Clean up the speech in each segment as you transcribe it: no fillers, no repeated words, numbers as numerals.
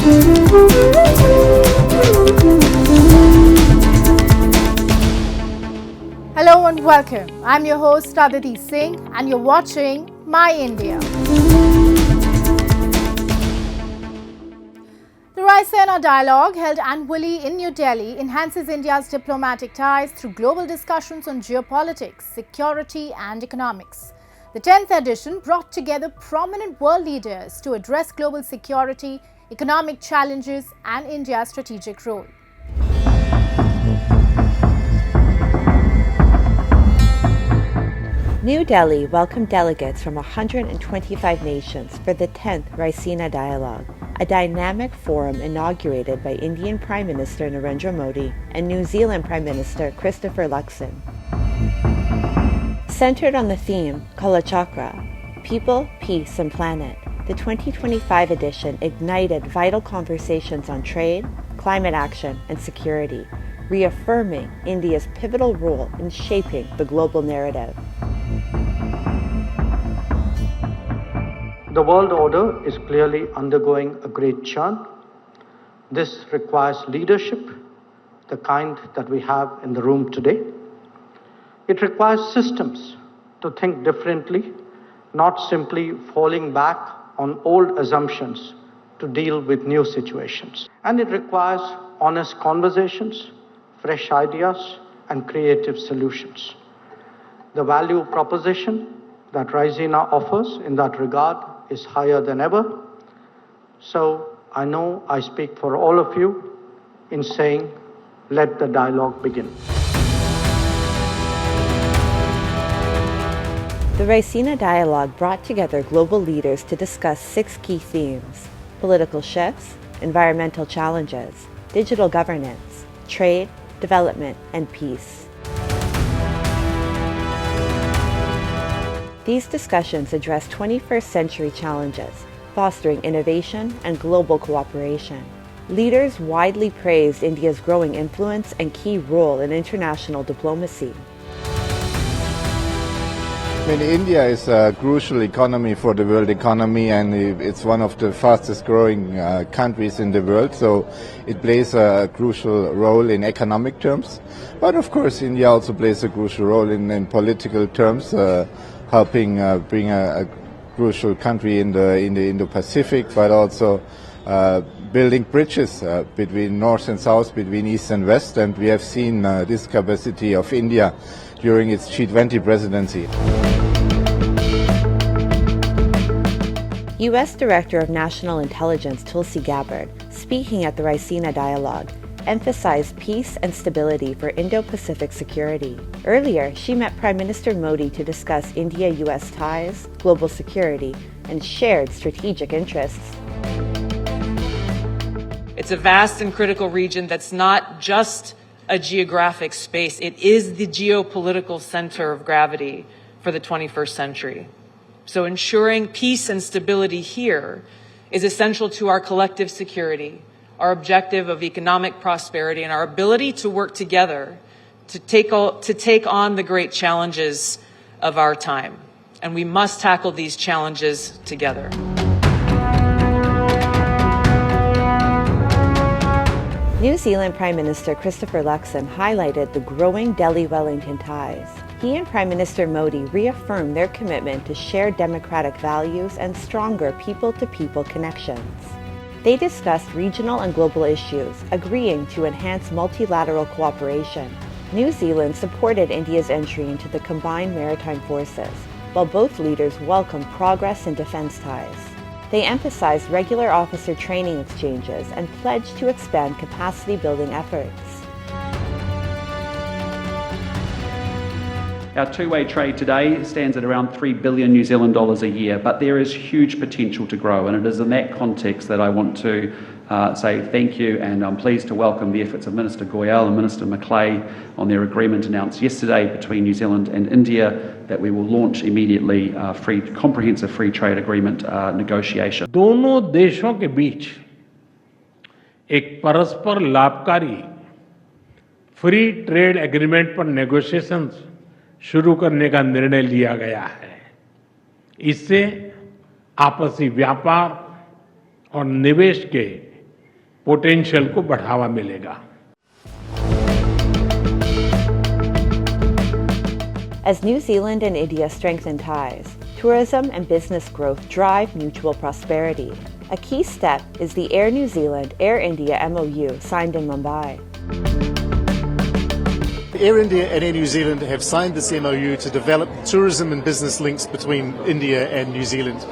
Hello and welcome. I'm your host Aditi Singh and you're watching My India. The Raisina Dialogue, held annually in New Delhi, enhances India's diplomatic ties through global discussions on geopolitics, security and economics. The 10th edition brought together prominent world leaders to address global security, economic challenges and India's strategic role. New Delhi welcomed delegates from 125 nations for the 10th Raisina Dialogue, a dynamic forum inaugurated by Indian Prime Minister Narendra Modi and New Zealand Prime Minister Christopher Luxon. Centered on the theme Kalachakra, People, Peace and Planet, the 2025 edition ignited vital conversations on trade, climate action and security, reaffirming India's pivotal role in shaping the global narrative. The world order is clearly undergoing a great churn. This requires leadership, the kind that we have in the room today. It requires systems to think differently, not simply falling back on old assumptions to deal with new situations. And it requires honest conversations, fresh ideas, and creative solutions. The value proposition that Raisina offers in that regard is higher than ever. So I know I speak for all of you in saying, let the dialogue begin. The Raisina Dialogue brought together global leaders to discuss 6 key themes: political shifts, environmental challenges, digital governance, trade, development, and peace. These discussions address 21st century challenges, fostering innovation and global cooperation. Leaders widely praised India's growing influence and key role in international diplomacy. India is a crucial economy for the world economy, and it's one of the fastest growing countries in the world, so it plays a crucial role in economic terms. But of course India also plays a crucial role in political terms, helping bring a crucial country in the Indo-Pacific, but also building bridges between North and South, between East and West, and we have seen this capacity of India during its G20 presidency. U.S. Director of National Intelligence Tulsi Gabbard, speaking at the Raisina Dialogue, emphasized peace and stability for Indo-Pacific security. Earlier, she met Prime Minister Modi to discuss India-U.S. ties, global security, and shared strategic interests. It's a vast and critical region that's not just a geographic space. It is the geopolitical center of gravity for the 21st century. So ensuring peace and stability here is essential to our collective security, our objective of economic prosperity, and our ability to work together to take on the great challenges of our time. And we must tackle these challenges together. New Zealand Prime Minister Christopher Luxon highlighted the growing Delhi-Wellington ties. He and Prime Minister Modi reaffirmed their commitment to shared democratic values and stronger people-to-people connections. They discussed regional and global issues, agreeing to enhance multilateral cooperation. New Zealand supported India's entry into the combined maritime forces, while both leaders welcomed progress in defense ties. They emphasized regular officer training exchanges and pledged to expand capacity-building efforts. Our two-way trade today stands at around $3 billion New Zealand dollars a year, but there is huge potential to grow, and it is in that context that I want to say thank you, and I'm pleased to welcome the efforts of Minister Goyal and Minister Macleay on their agreement announced yesterday between New Zealand and India that we will launch immediately comprehensive free trade agreement negotiation. दोनों देशों के बीच एक परस्पर लाभकारी free trade agreement पर negotiations शुरू करने का निर्णय लिया गया है। इससे आपसी व्यापार और निवेश के पोटेंशियल को बढ़ावा मिलेगा। As New Zealand and India strengthen ties, tourism and business growth drive mutual prosperity. A key step is the Air New Zealand Air India MOU signed in Mumbai. Air India and Air New Zealand have signed this MOU to develop tourism and business links between India and New Zealand.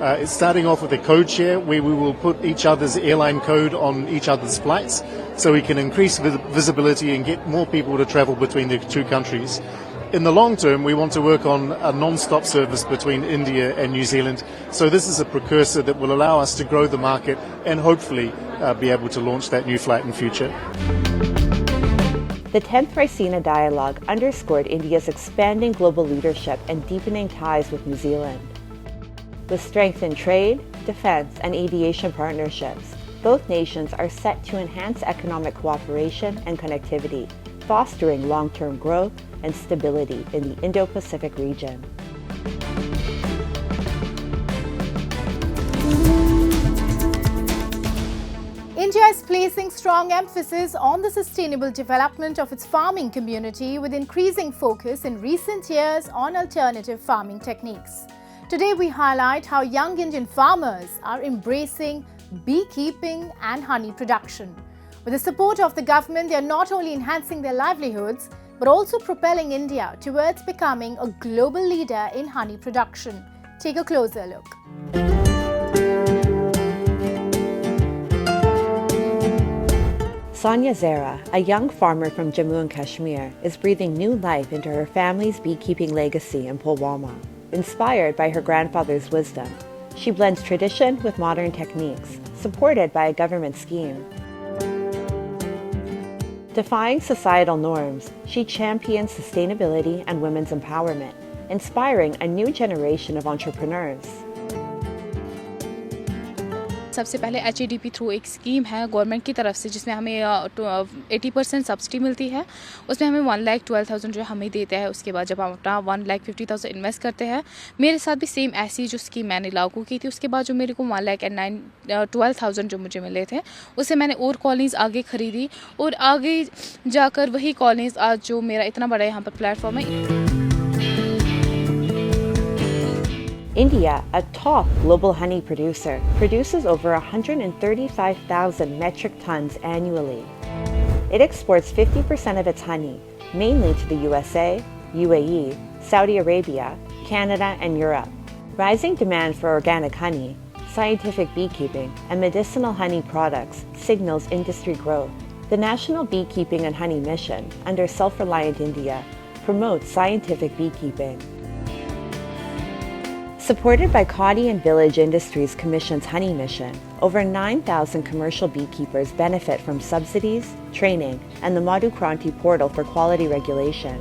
It's starting off with a code share where we will put each other's airline code on each other's flights so we can increase visibility and get more people to travel between the two countries. In the long term, we want to work on a non-stop service between India and New Zealand. So this is a precursor that will allow us to grow the market and hopefully be able to launch that new flight in future. The 10th Raisina Dialogue underscored India's expanding global leadership and deepening ties with New Zealand. With strength in trade, defense, and aviation partnerships, both nations are set to enhance economic cooperation and connectivity, fostering long-term growth and stability in the Indo-Pacific region. India is placing strong emphasis on the sustainable development of its farming community with increasing focus in recent years on alternative farming techniques. Today we highlight how young Indian farmers are embracing beekeeping and honey production. With the support of the government, they are not only enhancing their livelihoods, but also propelling India towards becoming a global leader in honey production. Take a closer look. Sonia Zara, a young farmer from Jammu and Kashmir, is breathing new life into her family's beekeeping legacy in Pulwama. Inspired by her grandfather's wisdom, she blends tradition with modern techniques, supported by a government scheme. Defying societal norms, she champions sustainability and women's empowerment, inspiring a new generation of entrepreneurs. सबसे पहले HADP through एक scheme है government की तरफ से जिसमें हमें 80% subsidy मिलती है। उसमें हमें 1,12,000 जो हमें देते हैं, उसके बाद जब हम अपना 1,50,000 इन्वेस्ट करते हैं, मेरे साथ भी सेम ऐसी जो स्कीम मैंने लागू की थी, उसके बाद जो मेरे को 1,12,000 जो मुझे मिले थे, उससे मैंने और कॉलोनीज़ आगे ख़रीदी और आगे जाकर वही कॉलोनीज़ आज जो मेरा इतना बड़ा यहाँ पर प्लेटफॉर्म है। India, a top global honey producer, produces over 135,000 metric tons annually. It exports 50% of its honey, mainly to the USA, UAE, Saudi Arabia, Canada, and Europe. Rising demand for organic honey, scientific beekeeping, and medicinal honey products signals industry growth. The National Beekeeping and Honey Mission, under Self-Reliant India, promotes scientific beekeeping. Supported by Khadi and Village Industries Commission's Honey Mission, over 9,000 commercial beekeepers benefit from subsidies, training, and the Madhu Kranti portal for quality regulation.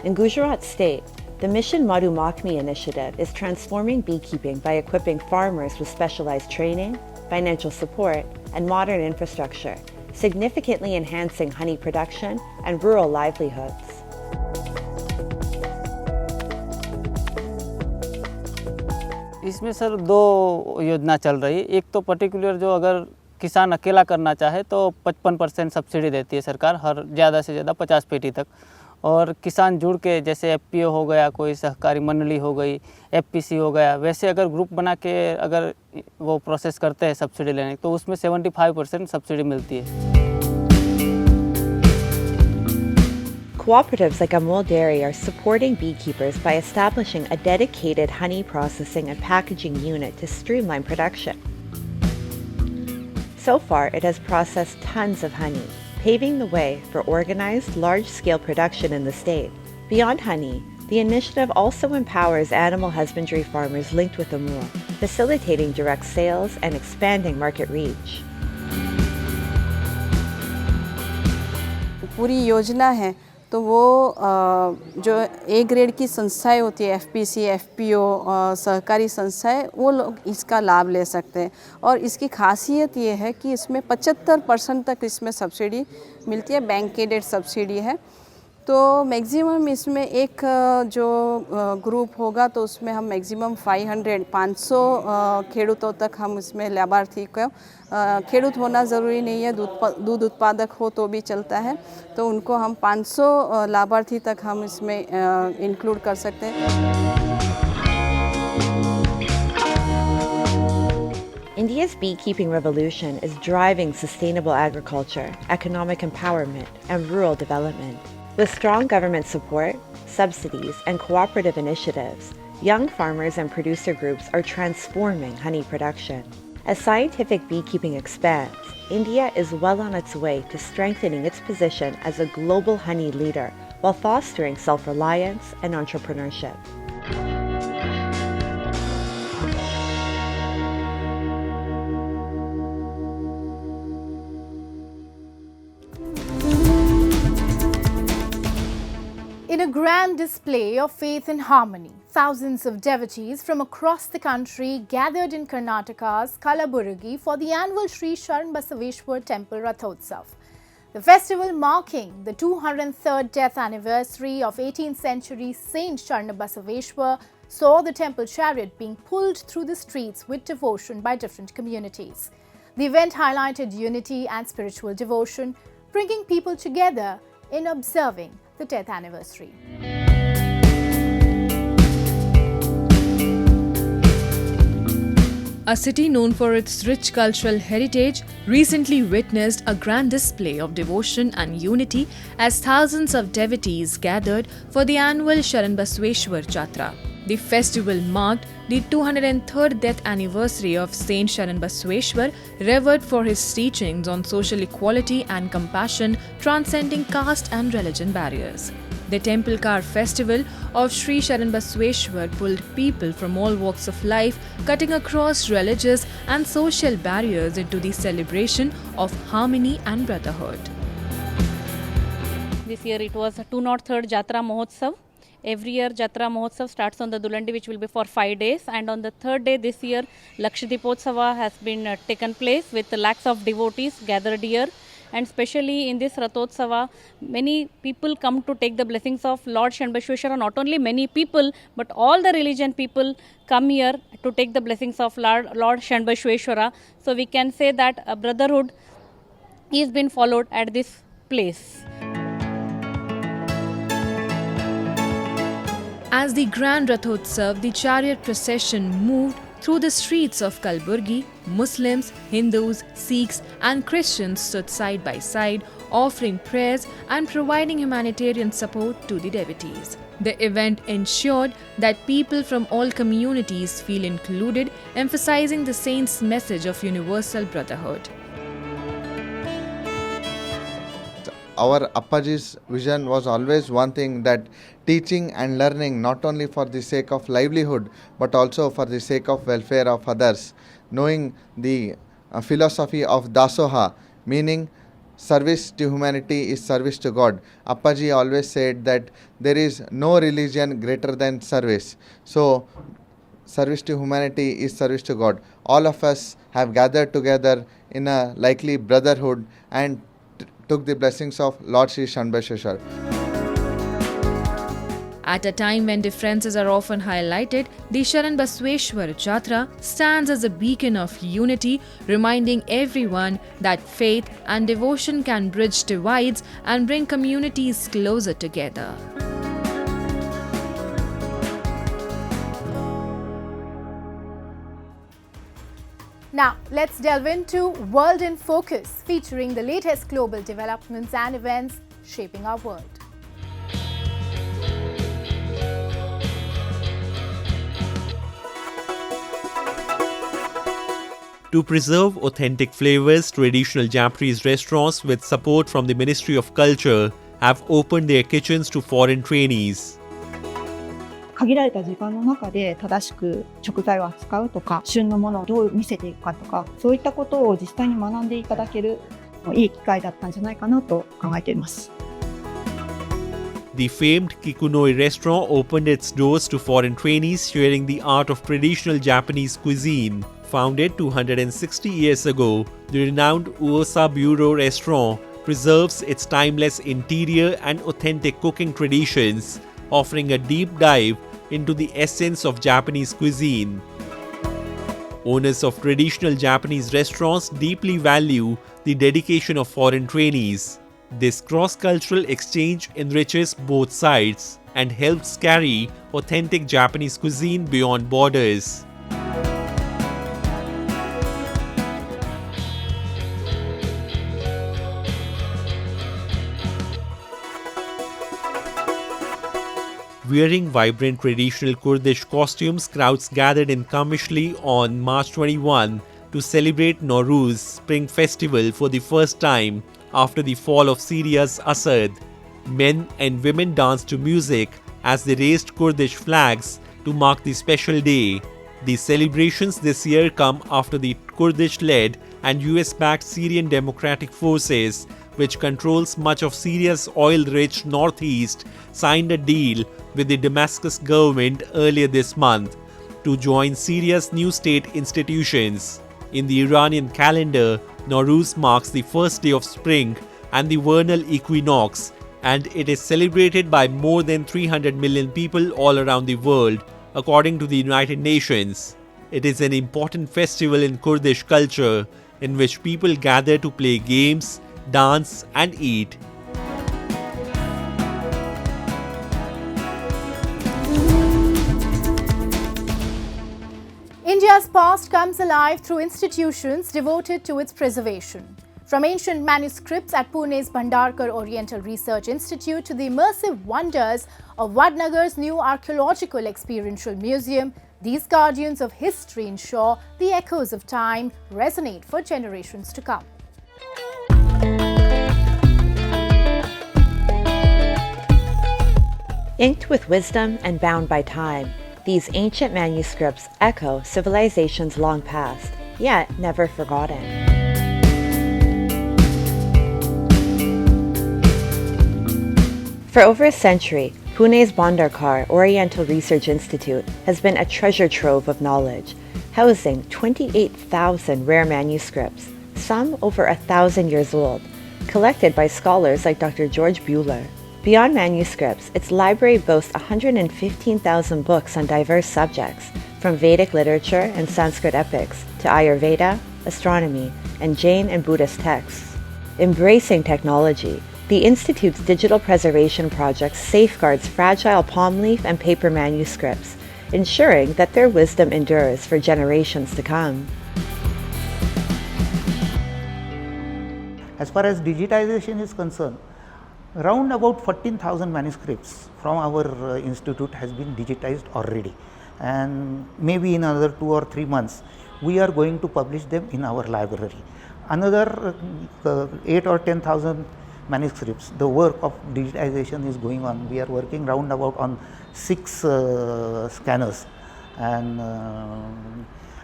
In Gujarat State, the Mission Madhu Makhmi initiative is transforming beekeeping by equipping farmers with specialized training, financial support, and modern infrastructure, significantly enhancing honey production and rural livelihoods. इसमें sir दो योजना चल रही है। एक तो particular जो अगर किसान अकेला करना चाहे तो 55% सब्सिडी देती है सरकार, हर ज़्यादा से ज़्यादा 50 पेटी तक। और किसान जुड़ के जैसे FPO हो गया, कोई सहकारी मंडली हो गई, FPC हो गया, वैसे अगर ग्रुप बना के अगर वो प्रोसेस करते हैं सब्सिडी लेने, तो उसमें 75% सब्सिडी मिलती है। Cooperatives like Amul Dairy are supporting beekeepers by establishing a dedicated honey processing and packaging unit to streamline production. So far, it has processed tons of honey, paving the way for organized, large-scale production in the state. Beyond honey, the initiative also empowers animal husbandry farmers linked with Amul, facilitating direct sales and expanding market reach. पूरी योजना है तो वो जो A grade की संस्थाएं होती है, FPC, FPO, सहकारी संस्थाएं, वो लोग इसका लाभ ले सकते हैं। और इसकी खासियत ये है कि इसमें 75% तक इसमें सब्सिडी मिलती है, बैंक एडेड सब्सिडी है। तो मैक्सिमम इसमें एक जो ग्रुप होगा तो उसमें हम मैक्सिमम 500 खेडूतों तक हम इसमें लाभार्थी को खेडूत होना ज़रूरी नहीं है, दूध उत्पादक हो तो भी चलता है, तो उनको हम 500 लाभार्थी तक हम इसमें इंक्लूड कर सकते हैं। India's beekeeping revolution is driving sustainable agriculture, economic empowerment, and rural development. With strong government support, subsidies, and cooperative initiatives, young farmers and producer groups are transforming honey production. As scientific beekeeping expands, India is well on its way to strengthening its position as a global honey leader while fostering self-reliance and entrepreneurship. In a grand display of faith and harmony, thousands of devotees from across the country gathered in Karnataka's Kalaburagi for the annual Sri Sharan Basaveshwar Temple Rathotsav. The festival marking the 203rd death anniversary of 18th century Saint Sharan Basaveshwar saw the temple chariot being pulled through the streets with devotion by different communities. The event highlighted unity and spiritual devotion, bringing people together in observing the 10th anniversary. A city known for its rich cultural heritage recently witnessed a grand display of devotion and unity as thousands of devotees gathered for the annual Sharan Basaveshwar Jatra. The festival marked the 203rd death anniversary of Saint Sharan Basaveshwar, revered for his teachings on social equality and compassion transcending caste and religion barriers. The Temple Car Festival of Sri Sharan Basaveshwar pulled people from all walks of life, cutting across religious and social barriers into the celebration of harmony and brotherhood. This year it was 203rd Jatra Mahotsav. Every year Jatra Mahotsav starts on the Dulandi, which will be for 5 days, and on the third day this year Lakshadipotsava has been taken place with lakhs of devotees gathered here. And especially in this Rathotsava, many people come to take the blessings of Lord Sharan Basaveshwar. Not only many people, but all the religion people come here to take the blessings of Lord Sharan Basaveshwar. So we can say that a brotherhood is been followed at this place. As the Grand Rathotsav, the chariot procession moved through the streets of Kalaburagi, Muslims, Hindus, Sikhs and Christians stood side by side, offering prayers and providing humanitarian support to the devotees. The event ensured that people from all communities feel included, emphasizing the saint's message of universal brotherhood. Our Appaji's vision was always one thing, that teaching and learning not only for the sake of livelihood but also for the sake of welfare of others. Knowing the philosophy of Dasoha, meaning service to humanity is service to God. Appaji always said that there is no religion greater than service. So service to humanity is service to God. All of us have gathered together in a likely brotherhood and took the blessings of Lord Sri Sharan Basaveshwar. At a time when differences are often highlighted, the Sharan Basaveshwar Jatra stands as a beacon of unity, reminding everyone that faith and devotion can bridge divides and bring communities closer together. Now, let's delve into World in Focus, featuring the latest global developments and events shaping our world. To preserve authentic flavors, traditional Japanese restaurants with support from the Ministry of Culture have opened their kitchens to foreign trainees. 限られた時間の中で正しく食材を扱うとか、旬のものをどう見せていくかとか、そういったことを実際に学んでいただけるいい機会だったんじゃないかなと考えています。The famed Kikunoi restaurant opened its doors to foreign trainees sharing the art of traditional Japanese cuisine. Founded 260 years ago, the renowned Uosa Bureau restaurant preserves its timeless interior and authentic cooking traditions, offering a deep dive into the essence of Japanese cuisine. Owners of traditional Japanese restaurants deeply value the dedication of foreign trainees. This cross-cultural exchange enriches both sides and helps carry authentic Japanese cuisine beyond borders. Wearing vibrant traditional Kurdish costumes, crowds gathered in Kamishli on March 21 to celebrate Nowruz Spring Festival for the first time after the fall of Syria's Assad. Men and women danced to music as they raised Kurdish flags to mark the special day. The celebrations this year come after the Kurdish-led and US-backed Syrian Democratic Forces, which controls much of Syria's oil-rich northeast, signed a deal with the Damascus government earlier this month to join Syria's new state institutions. In the Iranian calendar, Nowruz marks the first day of spring and the vernal equinox, and it is celebrated by more than 300 million people all around the world, according to the United Nations. It is an important festival in Kurdish culture in which people gather to play games, dance and eat. India's past comes alive through institutions devoted to its preservation. From ancient manuscripts at Pune's Bhandarkar Oriental Research Institute to the immersive wonders of Vadnagar's new archaeological experiential museum, these guardians of history ensure the echoes of time resonate for generations to come. Inked with wisdom and bound by time, these ancient manuscripts echo civilizations long past, yet never forgotten. For over a century, Pune's Bhandarkar Oriental Research Institute has been a treasure trove of knowledge, housing 28,000 rare manuscripts, some over 1,000 years old, collected by scholars like Dr. George Buehler. Beyond manuscripts, its library boasts 115,000 books on diverse subjects, from Vedic literature and Sanskrit epics to Ayurveda, astronomy, and Jain and Buddhist texts. Embracing technology, the Institute's digital preservation project safeguards fragile palm leaf and paper manuscripts, ensuring that their wisdom endures for generations to come. As far as digitization is concerned, around about 14,000 manuscripts from our institute has been digitized already, and maybe in another 2 or 3 months we are going to publish them in our library. Another 8 or 10,000 manuscripts, the work of digitization is going on. We are working round about on 6 scanners, and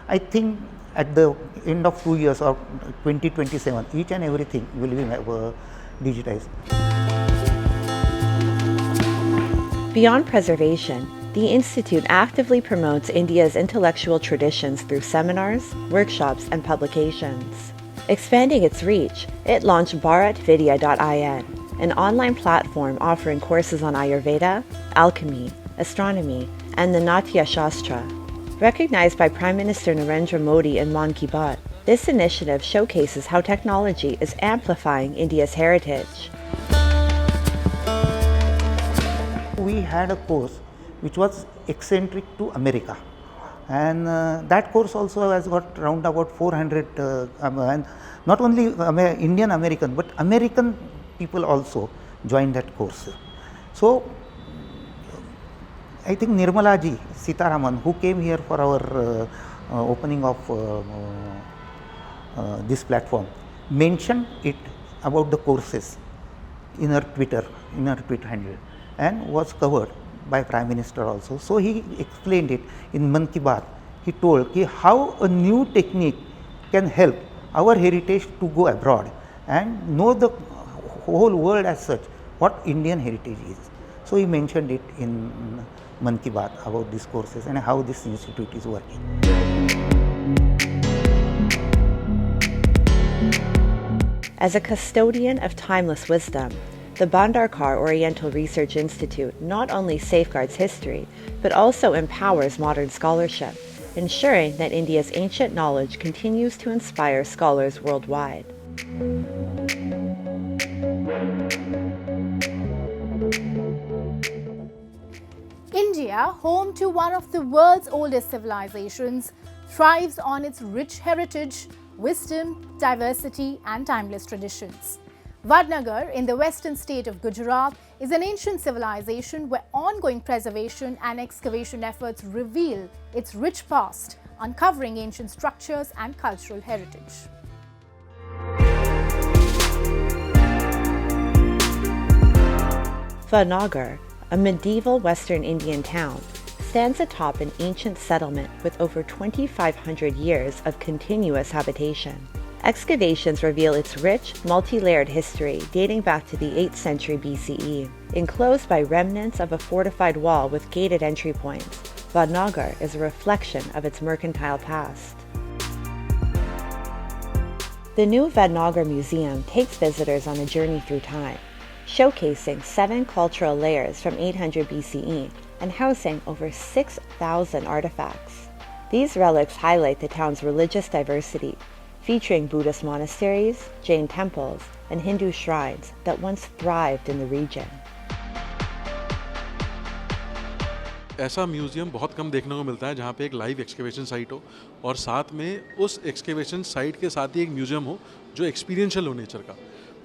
I think at the end of 2 years or 2027 each and everything will be digitized. Beyond preservation, the Institute actively promotes India's intellectual traditions through seminars, workshops, and publications. Expanding its reach, it launched bharatvidya.in, an online platform offering courses on Ayurveda, alchemy, astronomy, and the Natya Shastra. Recognized by Prime Minister Narendra Modi in Mann Ki Baat, this initiative showcases how technology is amplifying India's heritage. We had a course which was eccentric to America, and that course also has got round about 400 and not only Indian American but American people also joined that course. So I think Nirmala ji Sitaraman, who came here for our opening of this platform, mentioned it about the courses in her Twitter handle, and was covered by Prime Minister also. So he explained it in Mann Ki Baat. He told how a new technique can help our heritage to go abroad and know the whole world as such what Indian heritage is. So he mentioned it in Mann Ki Baat about these courses and how this institute is working. As a custodian of timeless wisdom, the Vadnagar Oriental Research Institute not only safeguards history, but also empowers modern scholarship, ensuring that India's ancient knowledge continues to inspire scholars worldwide. India, home to one of the world's oldest civilizations, thrives on its rich heritage, wisdom, diversity, and timeless traditions. Vadnagar, in the western state of Gujarat, is an ancient civilization where ongoing preservation and excavation efforts reveal its rich past, uncovering ancient structures and cultural heritage. Vadnagar, a medieval western Indian town, stands atop an ancient settlement with over 2,500 years of continuous habitation. Excavations reveal its rich, multi-layered history dating back to the 8th century BCE. Enclosed by remnants of a fortified wall with gated entry points, Vadnagar is a reflection of its mercantile past. The new Vadnagar Museum takes visitors on a journey through time, showcasing 7 cultural layers from 800 BCE and housing over 6,000 artifacts. These relics highlight the town's religious diversity, featuring Buddhist monasteries, Jain temples, and Hindu shrines that once thrived in the region. ऐसा museum बहुत कम देखने को मिलता है जहाँ पे एक live excavation site हो और साथ में उस एक्सकेवेशन साइट के साथ ही एक म्यूज़ियम हो जो एक्सपीरियंशियल हो नेचर का।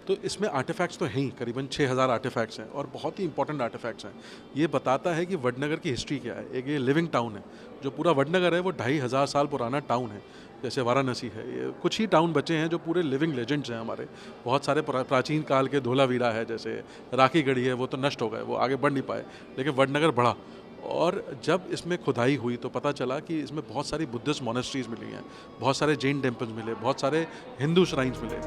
तो इसमें आर्टिफैक्ट्स तो हैं ही, करीबन 6,000 आर्टिफैक्ट्स हैं और बहुत ही इंपॉर्टेंट आर्टिफैक्ट्स हैं। ये बताता है कि वडनगर की हिस्ट्री क्या है। एक ये लिविंग टाउन है, जो पूरा वडनगर है वो 2,500 साल पुराना टाउन है। जैसे वाराणसी है, ये कुछ ही टाउन बचे हैं जो पूरे लिविंग लेजेंड्स हैं हमारे। बहुत सारे प्राचीन काल के धोलावीरा है, जैसे राखी गढ़ी है, वो तो नष्ट हो गए, वो आगे बढ़ नहीं पाए, लेकिन वडनगर बढ़ा। और जब इसमें खुदाई हुई तो पता चला कि इसमें बहुत सारी बुद्धिस्ट मोनेस्ट्रीज मिली हैं, बहुत सारे जैन टेम्पल्स मिले, बहुत सारे हिंदू श्राइन्स मिले।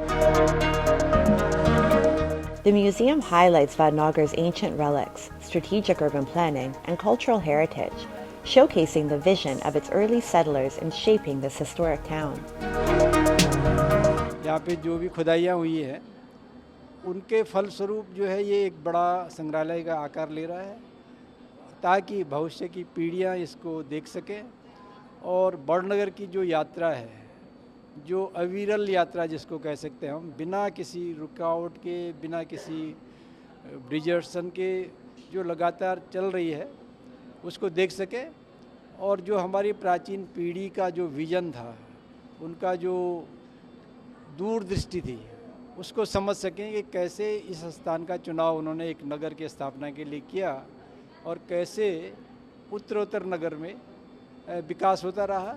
The museum highlights Vadnagar's ancient relics, strategic urban planning, and cultural heritage, showcasing the vision of its early settlers in shaping this historic town. यहाँ पे जो भी खुदाइयाँ हुई है, उनके फलस्वरूप जो है ये एक बड़ा संग्रहालय का आकार ले रहा है, ताकि भविष्य की पीढ़ियाँ इसको देख सकें और वडनगर की जो यात्रा है, जो अविरल यात्रा जिसको कह सकते हैं हम, बिना किसी रुकावट के, बिना किसी डिजर्शन के जो लगातार चल रही है, उसको देख सके और जो हमारी प्राचीन पीढ़ी का जो विज़न था, उनका जो दूरदृष्टि थी, उसको समझ सकें कि कैसे इस स्थान का चुनाव उन्होंने एक नगर की स्थापना के लिए किया और कैसे उत्तरोत्तर नगर में विकास होता रहा।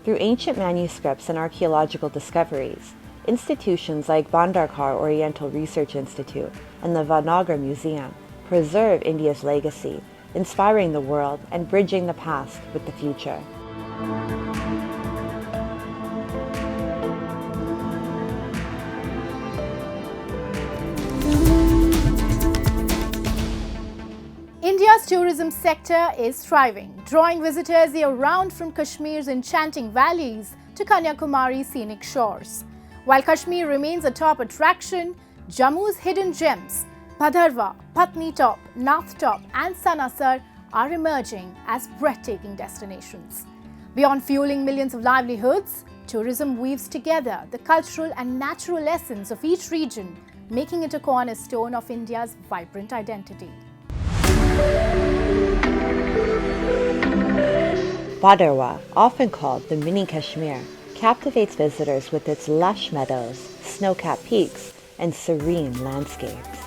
Through ancient manuscripts and archaeological discoveries, institutions like Vadnagar Oriental Research Institute and the Vadnagar Museum preserve India's legacy, inspiring the world and bridging the past with the future. India's tourism sector is thriving, drawing visitors year-round from Kashmir's enchanting valleys to Kanyakumari's scenic shores. While Kashmir remains a top attraction, Jammu's hidden gems, Bhadarwah, Patni Top, Nath Top and Sanasar are emerging as breathtaking destinations. Beyond fueling millions of livelihoods, tourism weaves together the cultural and natural essence of each region, making it a cornerstone of India's vibrant identity. Bhadarwah, often called the mini Kashmir, captivates visitors with its lush meadows, snow-capped peaks, and serene landscapes.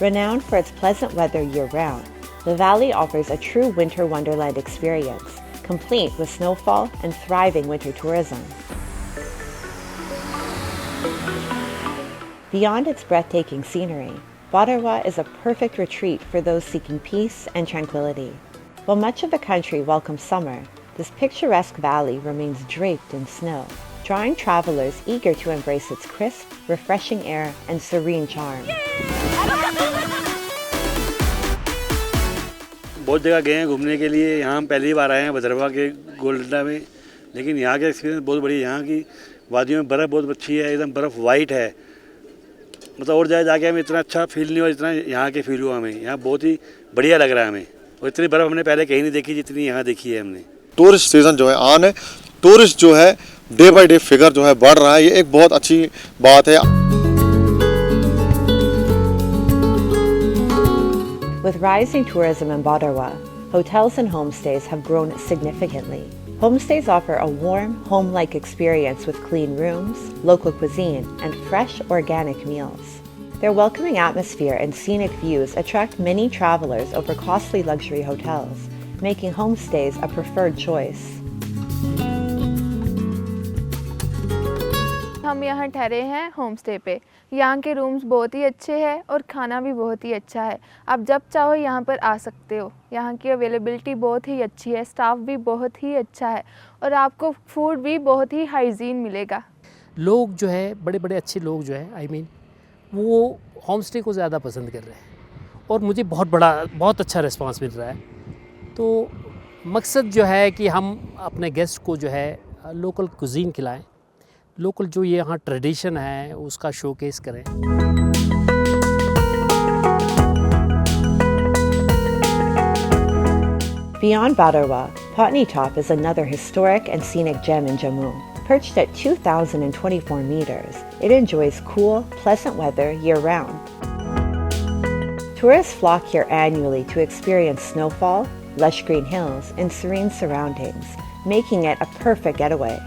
Renowned for its pleasant weather year-round, the valley offers a true winter wonderland experience, complete with snowfall and thriving winter tourism. Beyond its breathtaking scenery, Bhadarwah is a perfect retreat for those seeking peace and tranquility. While much of the country welcomes summer, this picturesque valley remains draped in snow, drawing travelers eager to embrace its crisp, refreshing air and serene charm. बहुत जगह गए हैं घूमने के लिए। यहाँ हम पहली बार आए हैं भदरवा के गोल्डा में लेकिन यहाँ का एक्सपीरियंस बहुत बढ़िया। यहाँ की वादियों में बर्फ़ बहुत अच्छी है, एकदम बर्फ़ वाइट है। मतलब और जगह जाके हमें इतना अच्छा फील नहीं हुआ जितना यहाँ के फील हुआ हमें। यहाँ बहुत ही बढ़िया लग रहा है हमें, और इतनी बर्फ़ हमने पहले कहीं नहीं देखी जितनी यहाँ देखी है हमने। टूरिस्ट सीज़न जो है ऑन है, टूरिस्ट जो है डे बाय डे फिगर जो है बढ़ रहा है, ये एक बहुत अच्छी बात है। With rising tourism in Badarwa, hotels and homestays have grown significantly. Homestays offer a warm, home-like experience with clean rooms, local cuisine, and fresh, organic meals. Their welcoming atmosphere and scenic views attract many travelers over costly luxury hotels, making homestays a preferred choice. हम यहाँ ठहरे हैं home stay पे। यहाँ के rooms बहुत ही अच्छे हैं और खाना भी बहुत ही अच्छा है। आप जब चाहो यहाँ पर आ सकते हो। यहाँ की अवेलेबिलिटी बहुत ही अच्छी है, स्टाफ भी बहुत ही अच्छा है और आपको फूड भी बहुत ही हाइजीन मिलेगा। लोग जो है बड़े बड़े अच्छे लोग जो है वो होम स्टे को ज़्यादा पसंद कर रहे हैं और मुझे बहुत अच्छा रिस्पांस मिल रहा है। तो मकसद जो है कि हम अपने गेस्ट को जो है लोकल कुजीन खिलाएं, लोकल जो ये यहाँ ट्रेडिशन है उसका शोकेस करें। Beyond Badarwa, Patni Top is another historic and scenic gem in Jammu. Perched at 2,024 meters, it enjoys cool, pleasant weather year-round. Tourists flock here annually to experience snowfall, lush green hills, and serene surroundings, making it a perfect getaway.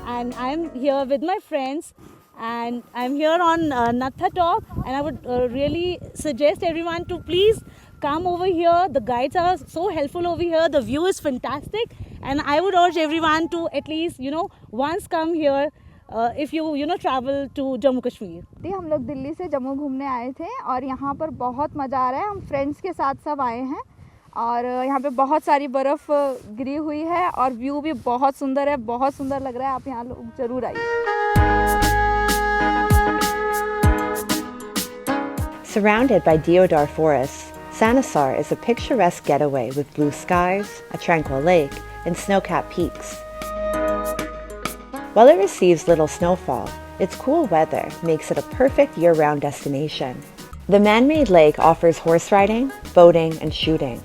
And I'm here with my friends, and I'm here on Natha Top, and I would really suggest everyone to please come over here. The guides are so helpful over here. The view is fantastic, and I would urge everyone to at least once come here if you travel to Jammu Kashmir. हम लोग दिल्ली से जम्मू घूमने आए थे और यहाँ पर बहुत मज़ा आ रहा है। हम फ्रेंड्स के साथ सब आए हैं और यहाँ पे बहुत सारी बर्फ़ गिरी हुई है और व्यू भी बहुत सुंदर है, बहुत सुंदर लग रहा है। आप यहाँ लोग ज़रूर आइए। Surrounded by deodar forests, Sanasar is a picturesque getaway with blue skies, a tranquil lake, and snow-capped peaks. While it receives little snowfall, its cool weather makes it a perfect year-round destination. The man-made lake offers horse riding, boating, and shooting.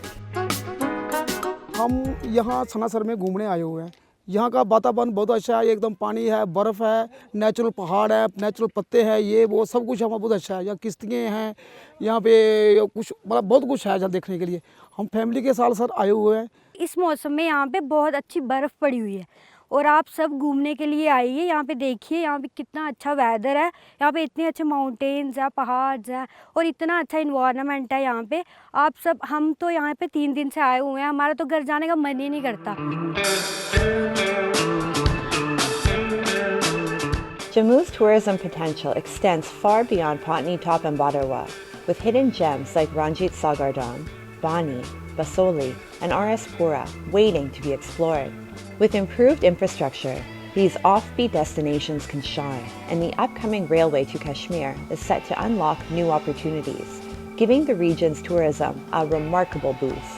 हम यहाँ सनासर में घूमने आए हुए हैं। यहाँ का वातावरण बहुत अच्छा है, एकदम पानी है, बर्फ़ है, नेचुरल पहाड़ है, नेचुरल पत्ते हैं, ये वो सब कुछ हमारा बहुत अच्छा है। यहाँ किश्तियाँ हैं, यहाँ पे कुछ मतलब बहुत कुछ है यहाँ देखने के लिए। हम फैमिली के साथ सर आए हुए हैं। इस मौसम में यहाँ पे बहुत अच्छी बर्फ़ पड़ी हुई है और आप सब घूमने के लिए आइए। यहाँ पे देखिए, यहाँ पे कितना अच्छा वेदर है, यहाँ पे इतने अच्छे माउंटेन्स है, पहाड़ है और इतना अच्छा इन्वायरमेंट है यहाँ पे। आप सब, हम तो यहाँ पे 3 दिन से आए हुए हैं, हमारा तो घर जाने का मन ही नहीं करता। Jammu's tourism potential extends far beyond Patni Top and Badarwa, with hidden gems like Ranjit Sagar Dam, Bani, Basoli, and RS Pura waiting to be explored. With improved infrastructure, these offbeat destinations can shine, and the upcoming railway to Kashmir is set to unlock new opportunities, giving the region's tourism a remarkable boost.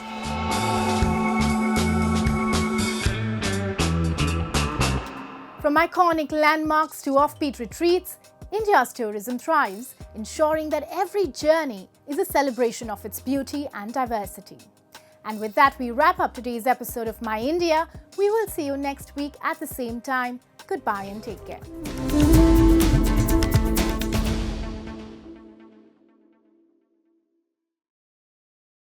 From iconic landmarks to offbeat retreats, India's tourism thrives, ensuring that every journey is a celebration of its beauty and diversity. And with that, we wrap up today's episode of My India. We will see you next week at the same time. Goodbye and take care.